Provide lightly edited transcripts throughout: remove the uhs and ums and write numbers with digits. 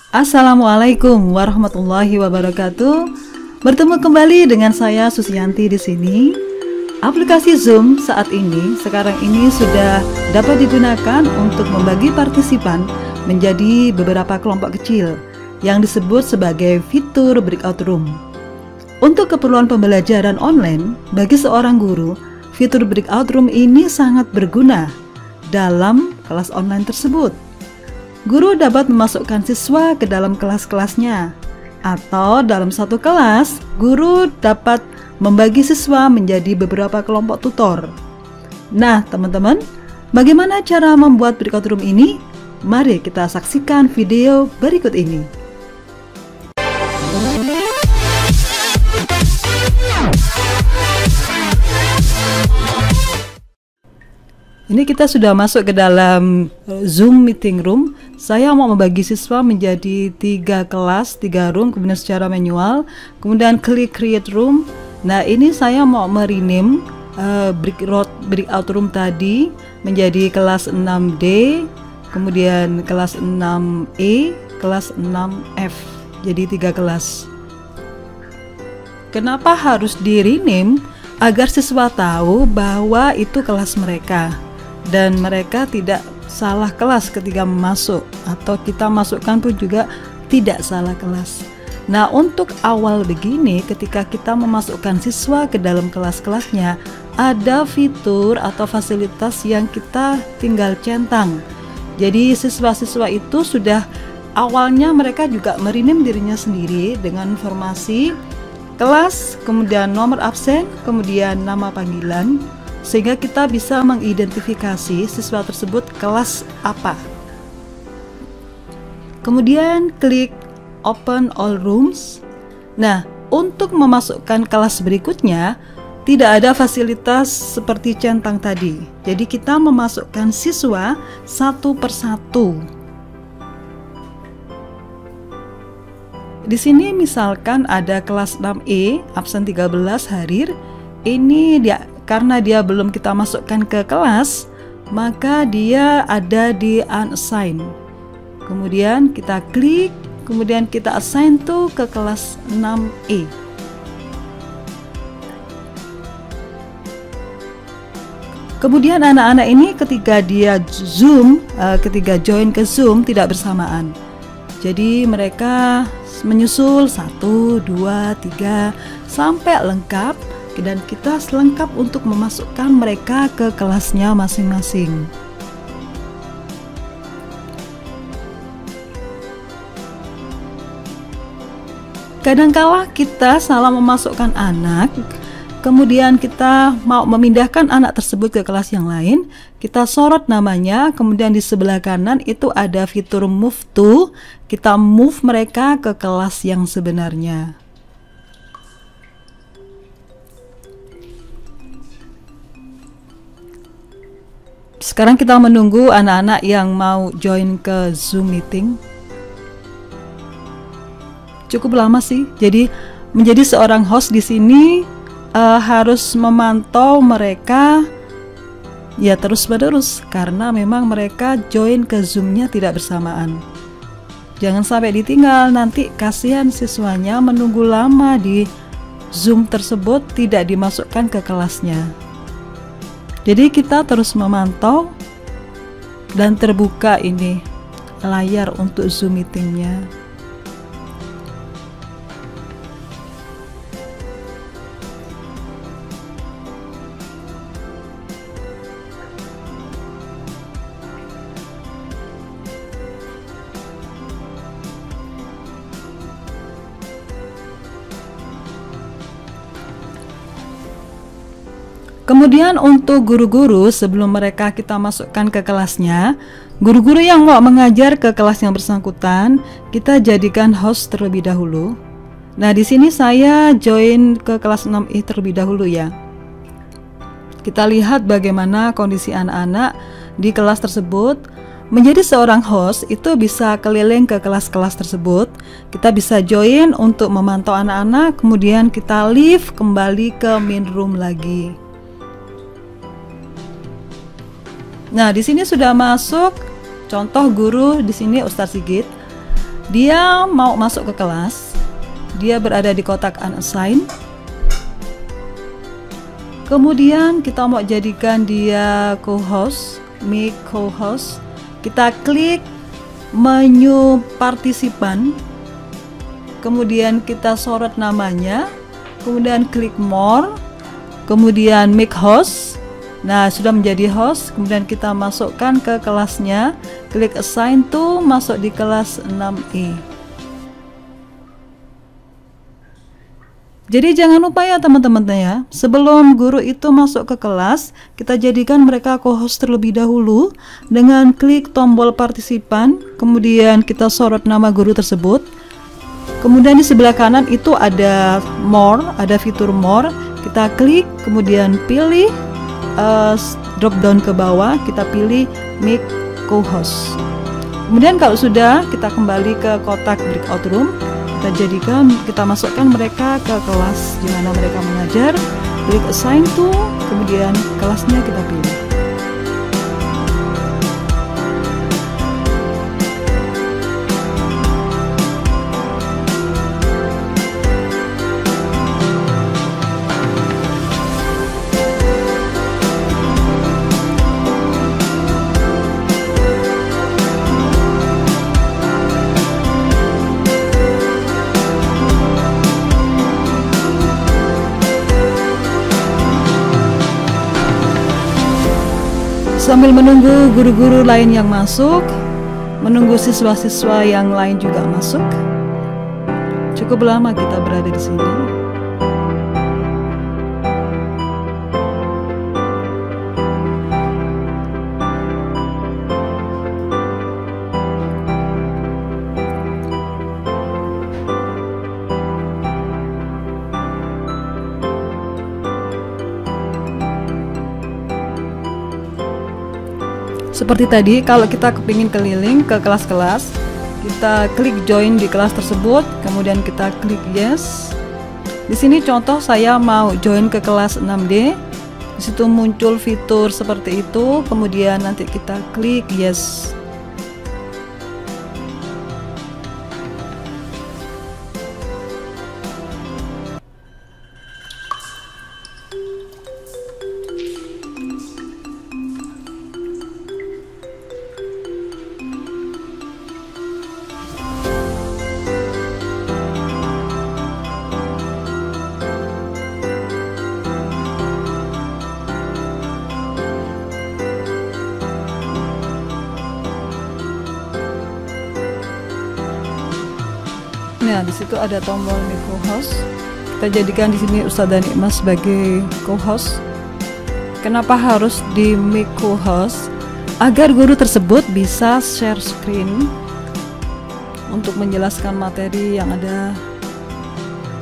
Assalamualaikum warahmatullahi wabarakatuh. Bertemu kembali dengan saya Susianti di sini. Aplikasi Zoom sekarang ini sudah dapat digunakan untuk membagi partisipan menjadi beberapa kelompok kecil yang disebut sebagai fitur breakout room. Untuk keperluan pembelajaran online bagi seorang guru, fitur breakout room ini sangat berguna dalam kelas online tersebut. Guru dapat memasukkan siswa ke dalam kelas-kelasnya, atau dalam satu kelas, guru dapat membagi siswa menjadi beberapa kelompok tutor. Nah, teman-teman, bagaimana cara membuat breakout room ini? Mari kita saksikan video berikut ini. Ini kita sudah masuk ke dalam Zoom meeting room. Saya mau membagi siswa menjadi 3 kelas, 3 room, kemudian secara manual, kemudian klik create room. Nah, ini saya mau merename breakout room tadi menjadi kelas 6D, kemudian kelas 6E, kelas 6F. Jadi 3 kelas. Kenapa harus di rename? Agar siswa tahu bahwa itu kelas mereka dan mereka tidak salah kelas ketika masuk, atau kita masukkan pun juga tidak salah kelas. Nah, untuk awal begini, ketika kita memasukkan siswa ke dalam kelas-kelasnya, ada fitur atau fasilitas yang kita tinggal centang. Jadi siswa-siswa itu sudah awalnya mereka juga merename dirinya sendiri dengan informasi kelas, kemudian nomor absen, kemudian nama panggilan, sehingga kita bisa mengidentifikasi siswa tersebut kelas apa. Kemudian klik open all rooms. Nah, untuk memasukkan kelas berikutnya tidak ada fasilitas seperti centang tadi. Jadi kita memasukkan siswa satu persatu. Di sini misalkan ada kelas 6E, absen 13 hadir. Ini karena dia belum kita masukkan ke kelas, maka dia ada di unassign. Kemudian kita klik, kemudian kita assign tuh ke kelas 6E. Kemudian anak-anak ini ketika dia ketika join ke Zoom tidak bersamaan. Jadi mereka menyusul 1, 2, 3 sampai lengkap. Dan kita selengkap untuk memasukkan mereka ke kelasnya masing-masing. Kadangkala kita salah memasukkan anak, kemudian kita mau memindahkan anak tersebut ke kelas yang lain, kita sorot namanya, kemudian di sebelah kanan itu ada fitur move to, kita move mereka ke kelas yang sebenarnya. Sekarang kita menunggu anak-anak yang mau join ke Zoom meeting. Cukup lama sih. Jadi menjadi seorang host di sini harus memantau mereka ya terus-menerus, karena memang mereka join ke Zoom-nya tidak bersamaan. Jangan sampai ditinggal, nanti kasihan siswanya menunggu lama di Zoom tersebut tidak dimasukkan ke kelasnya. Jadi kita terus memantau dan terbuka ini layar untuk Zoom meetingnya. Kemudian untuk guru-guru, sebelum mereka kita masukkan ke kelasnya, guru-guru yang mau mengajar ke kelas yang bersangkutan, kita jadikan host terlebih dahulu. Nah, di sini saya join ke kelas 6I terlebih dahulu ya. Kita lihat bagaimana kondisi anak-anak di kelas tersebut. Menjadi seorang host itu bisa keliling ke kelas-kelas tersebut. Kita bisa join untuk memantau anak-anak, kemudian kita leave kembali ke main room lagi. Nah, di sini sudah masuk contoh guru di sini Ustadz Sigit. dia mau masuk ke kelas, dia berada di kotak unassign. Kemudian kita mau jadikan dia co-host, make co-host. Kita klik menu partisipan, kemudian kita sorot namanya, kemudian klik more, kemudian make host. Nah, sudah menjadi host, kemudian kita masukkan ke kelasnya, klik assign to, masuk di kelas 6E. Jadi jangan lupa ya teman-teman ya, sebelum guru itu masuk ke kelas, kita jadikan mereka co-host terlebih dahulu dengan klik tombol partisipan, kemudian kita sorot nama guru tersebut. Kemudian di sebelah kanan itu ada more, ada fitur more, kita klik, kemudian pilih drop down ke bawah, kita pilih make co-host. Kemudian kalau sudah, kita kembali ke kotak breakout room, kita masukkan mereka ke kelas di mana mereka mengajar, klik assign to, kemudian kelasnya kita pilih. Sambil menunggu guru-guru lain yang masuk, menunggu siswa-siswa yang lain juga masuk, cukup lama kita berada di sini. Seperti tadi, kalau kita kepingin keliling ke kelas-kelas, kita klik join di kelas tersebut, kemudian kita klik yes. Di sini contoh saya mau join ke kelas 6D. Di situ muncul fitur seperti itu, kemudian nanti kita klik yes. Nah, di situ ada tombol make co-host. Kita jadikan di sini Ustazah Nikmah sebagai co-host. Kenapa harus di make co-host? Agar guru tersebut bisa share screen untuk menjelaskan materi yang ada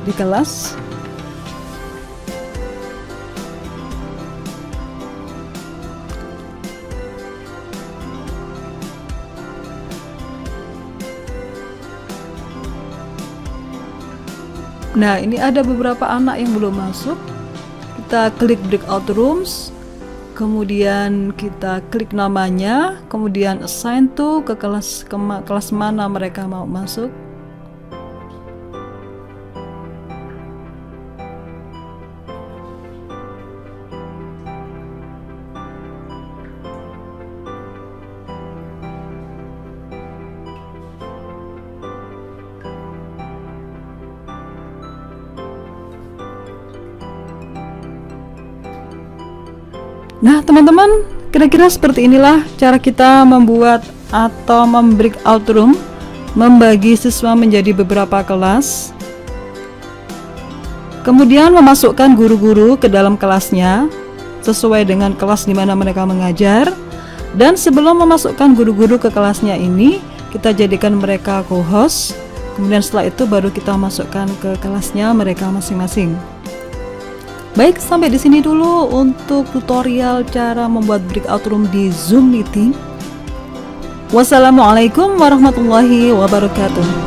di kelas. Nah, ini ada beberapa anak yang belum masuk. Kita klik breakout rooms, kemudian kita klik namanya, kemudian assign to ke kelas mana mereka mau masuk. Nah teman-teman, kira-kira seperti inilah cara kita membuat atau breakout room, membagi siswa menjadi beberapa kelas, kemudian memasukkan guru-guru ke dalam kelasnya sesuai dengan kelas di mana mereka mengajar. Dan sebelum memasukkan guru-guru ke kelasnya ini, kita jadikan mereka co-host, kemudian setelah itu baru kita masukkan ke kelasnya mereka masing-masing. Baik, sampai di sini dulu untuk tutorial cara membuat breakout room di Zoom Meeting. Wassalamualaikum warahmatullahi wabarakatuh.